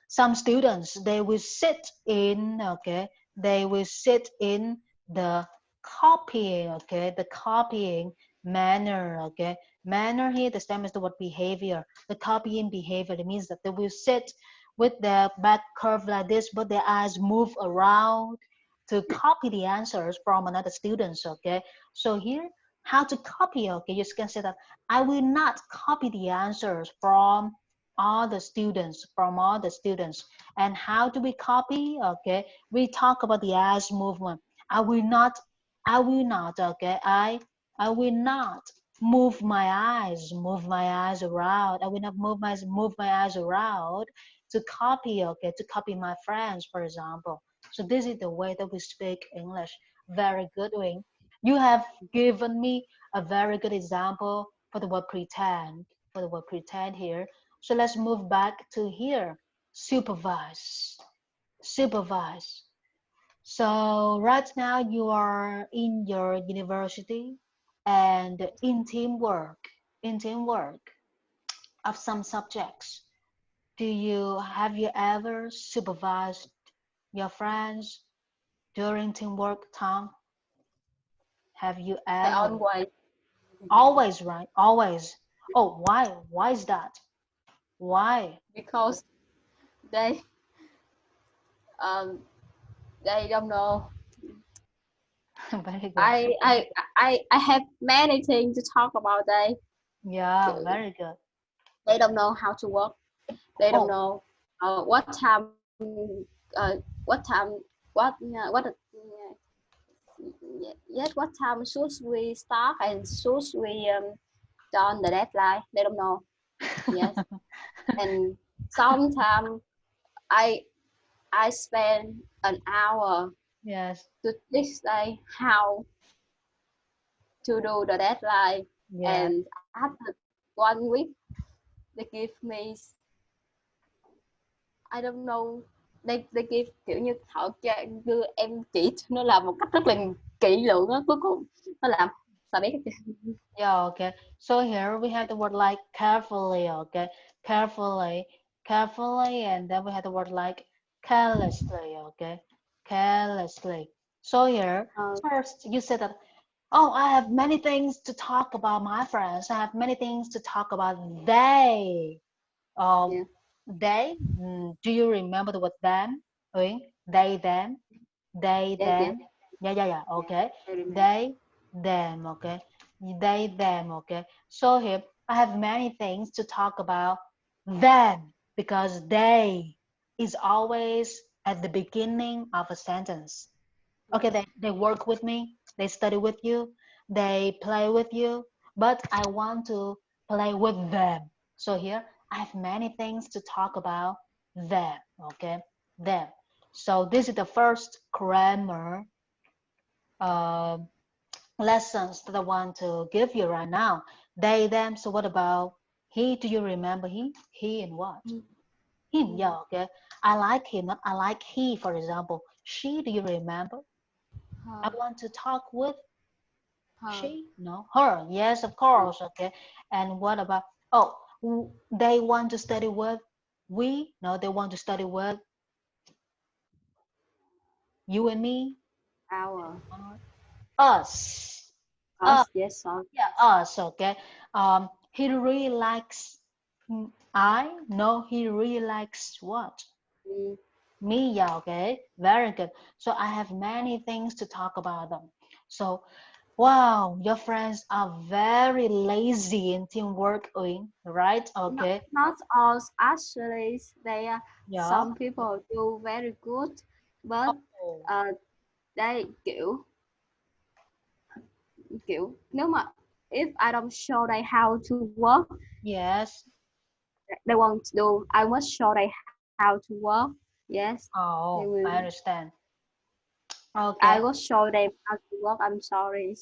some students, they will sit in, okay, they will sit in the copying, okay, the copying manner. Okay, manner here the same as the word behavior. The copying behavior, it means that they will sit with their back curved like this, but their eyes move around to copy the answers from another students. Okay, so here, how to copy? Okay, you can say that I will not copy the answers from other students, and how do we copy? Okay, we talk about the eyes movement. I will not, okay, I will not move my eyes around. I will not move my eyes around to copy, okay, to copy my friends, for example. So this is the way that we speak English. Very good, Wing. You have given me a very good example for the word pretend, here. So let's move back to here. Supervise. Supervise. So right now you are in your university and in teamwork of some subjects. Have you ever supervised your friends during teamwork time? Have you I ever? always Always, right? Always. Oh, why? Why is that? Why? because they um they don't know. Very good. I have many things to talk about. Yeah, very good. They don't know how to work. They don't Oh, know what time what time what yes what time should we start and should we done the deadline. They don't know. Yes, and sometimes I I spend an hour yes, to teach them how to do the deadline, yes. and after 1 week they give me I don't know they give kiểu như họ đưa em chỉ nó làm một cách rất là kỹ lưỡng á, cuối cùng nó làm sao biết Yeah, okay. So here we have the word like carefully, okay? Carefully, and then we have the word like carelessly, okay? Carelessly. So here, first you said that, oh, I have many things to talk about my friends. I have many things to talk about they. Um, yeah, they. Do you remember the word them? Uyên? They, them. They, yes them. yes Yeah, yeah, yeah. yeah Okay. I remember. They, them. Okay. They, them. Okay. So here I have many things to talk about them because they is always at the beginning of a sentence. Okay, they work with me, they study with you, they play with you, but I want to play with them. So here I have many things to talk about them, okay, them. So this is the first grammar uh, lessons that I want to give you right now. They, them. So what about he? Do you remember he? He and what? Him, yeah, okay. I like him, not I like he, for example. She, do you remember? I Her, want to talk with her, she, no, her. Yes, of course. Okay. And what about, oh, they want to study with we? No, they want to study with you and me, our, us. us, yes, us, Yeah, us. Okay. He really likes I. No, he really likes what? me, Me. Yeah. Okay. Very good. So I have many things to talk about them. So wow, your friends are very lazy in teamwork, right? Okay. not us actually. They are Yeah. some people do very good, but Oh, uh, they kiểu nếu mà if I don't show them how to work, yes. they won't do. I must show them how to work. Yes, they Oh, will. I understand. I Okay. will show them how to work. I'm sorry.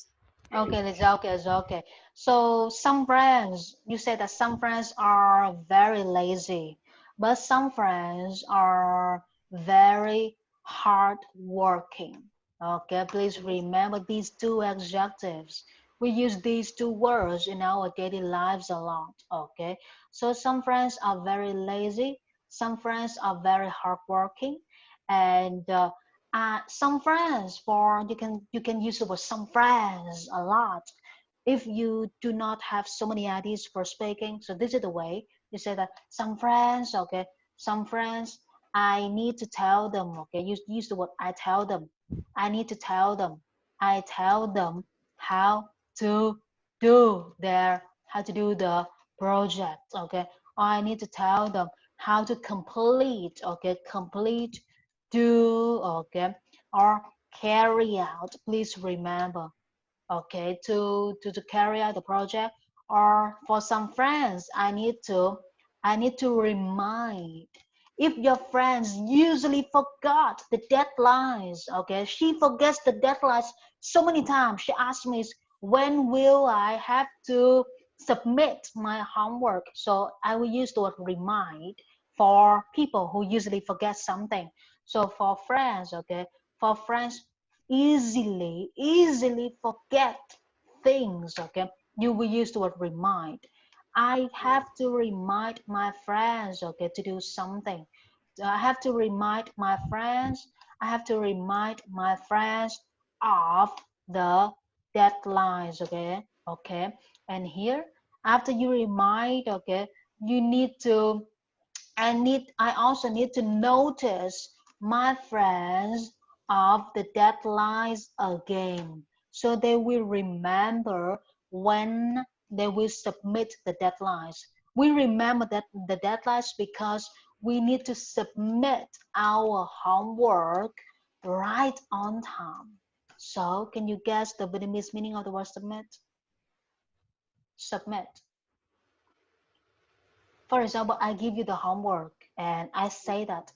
Okay, it's okay, it's okay. So some friends, you said that some friends are very lazy, but some friends are very hard working. Okay, please remember these two adjectives. We use these two words in our daily lives a lot. Okay, so some friends are very lazy, some friends are very hardworking, and some friends for you can use the word some friends a lot if you do not have so many ideas for speaking. So this is the way you say that some friends, okay, some friends, I need to tell them, okay, use the word I tell them, I need to tell them, I tell them how to do their how to do the project, okay, or I need to tell them how to complete, okay, complete, do, okay, or carry out. Please remember, okay, to carry out the project. Or for some friends, I need to remind. If your friends usually forgot the deadlines, okay, she forgets the deadlines so many times. She asks me, when will I have to submit my homework? So I will use the word remind for people who usually forget something. So for friends, okay, for friends easily forget things, okay, you will use the word remind. I have to remind my friends, okay, to do something. I have to remind my friends. I have to remind my friends of the deadlines, okay? Okay. And here, after you remind, okay, you need to I also need to notice my friends of the deadlines again, so they will remember when they will submit the deadlines. We remember that the deadlines because we need to submit our homework right on time. So can you guess the Vietnamese meaning of the word submit? Submit. For example, I give you the homework and I say that,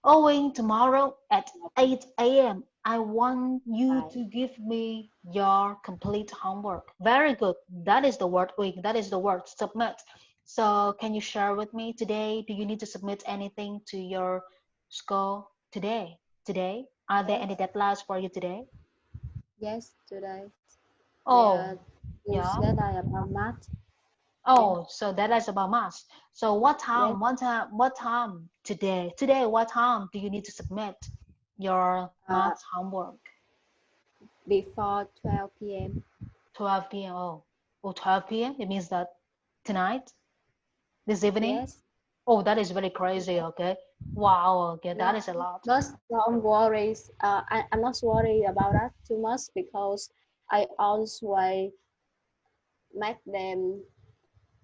owing tomorrow at 8 a.m. I want you Right. to give me your complete homework. Very good. That is the word week. That is the word submit. So can you share with me today? Do you need to submit anything to your school today? Today? Are there any Yes. deadlines for you today? Yes. Today there Oh, are those yeah. that are about math. Yes. Oh, so that is about math. So what Yes. time? What time today? Today, what time do you need to submit your Uh, math homework? before 12 p.m. 12 p.m. Oh, 12 p.m. It means that tonight, this evening. Yes. Oh, that is very crazy. Yes. Okay. Wow. Okay, that Yeah. is a lot. But don't worry. I'm not worried about that too much because I always make them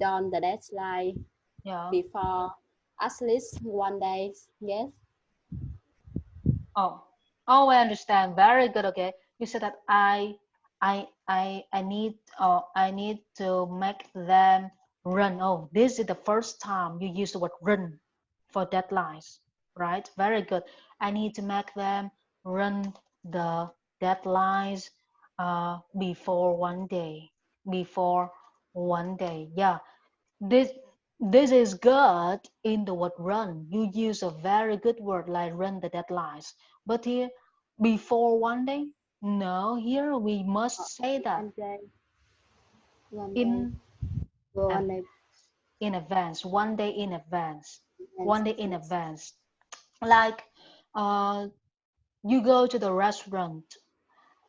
done the deadline Yeah. before at least one day. Yes. Oh. Oh, I understand. Very good. Okay. You said that I need to make them run. Oh, this is the first time you use the word run for deadlines, right? Very good. I need to make them run the deadlines before one day. Before one day. Yeah. This this is good in the word run. You use a very good word like run the deadlines. But here, before one day, no, here we Uh, must say that one day. One day. in One day. advance, in advance, one day in advance, Yes. one day in Yes. advance. Like uh, you go to the restaurant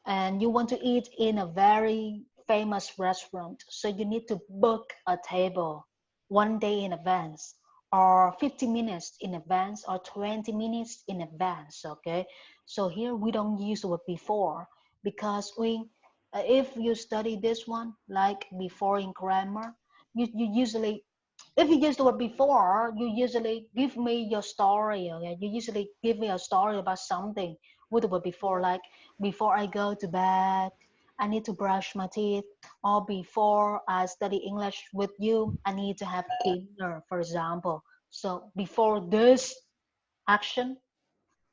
and you want to eat in a very famous restaurant, so you need to book a table one day in advance, or 50 minutes in advance, or 20 minutes in advance. Okay, so here we don't use the word before because if you study this one like before in grammar, you usually, if you use the word before, you usually give me your story. Okay, you usually give me a story about something with the word before, Yes. like before I go to bed, I need to brush my teeth, or before I study English with you, I need to have dinner, for example. So before this action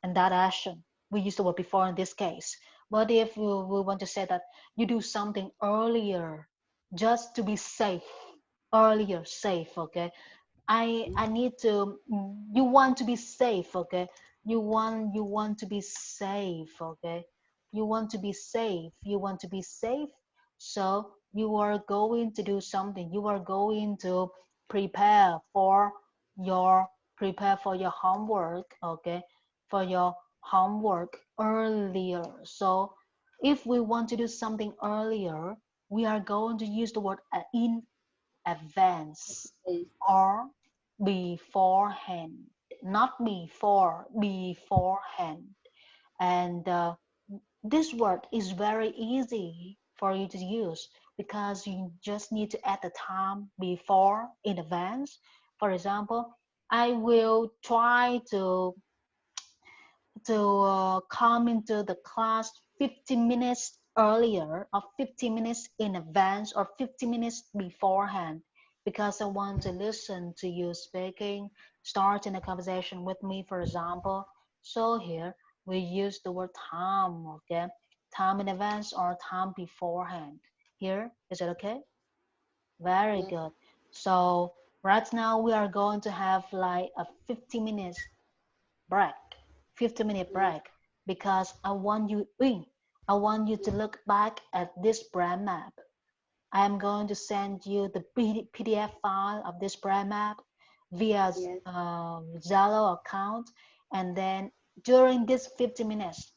and that action, we use the word before in this case. But if we want to say that you do something earlier, just to be safe, earlier, safe, okay? I need to, you want to be safe, okay? You want to be safe, okay? You want to be safe. So you are going to do something. You are going to prepare for your prepare for your homework, okay? For your homework earlier. So if we want to do something earlier, we are going to use the word in advance Yes. or beforehand, not before, beforehand. And this word is very easy for you to use because you just need to add the time before in advance. For example, I will try to come into the class 15 minutes earlier or 15 minutes in advance or 15 minutes beforehand because I want to listen to you speaking, starting a conversation with me, for example. So here we use the word time, okay? Time in advance or time beforehand. Here, is it okay? Very Yes. good. So right now we are going to have like a 50 minutes break, 15-minute Yes. break, because I want you to look back at this brand map. I am going to send you the PDF file of this brand map via Yes. Zalo account, and then during this 50 minutes,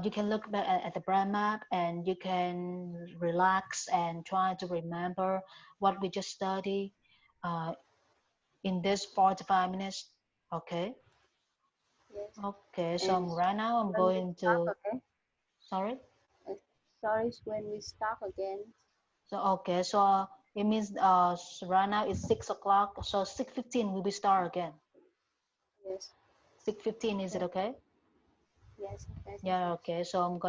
you can look back at the brand map and you can relax and try to remember what we just studied uh, in this 45 minutes. Okay. Yes. Okay, so And right now I'm when we going start to, again, sorry. sorry, when we start again. So okay, so it means right now it's 6 o'clock. So 6:15 we will start again. Yes. 6:15, is it Okay. okay? Yes. Yes. Yes. Yeah, Yes. okay. So I'm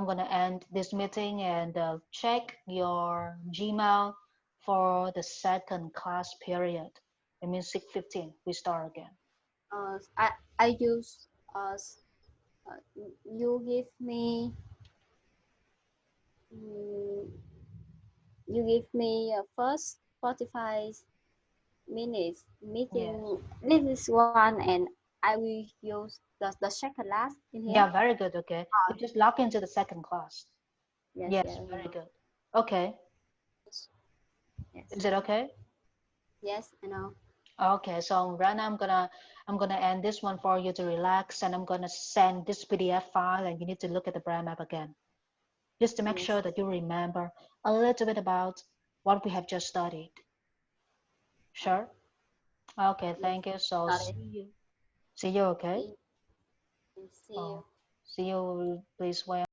gonna end this meeting and check your Gmail for the second class period. It means 6:15 we start again. I use you give me mm, you give me a first 45 minutes Yes. meeting. This is one, and I will use the second last in here. Yeah, very good. Okay, Uh, you just log into the second class. yes, yes, Yes, I very know. good. Okay, Yes, yes, is it okay? yes, I know. Okay, so right now I'm gonna end this one for you to relax, and I'm gonna send this PDF file, and you need to look at the brand map again, just to make Yes, sure that you remember a little bit about what we have just studied. okay. Sure? Okay, Yes, thank you. So got it. see you. See you, okay? See, see you. Oh, see you. Please wait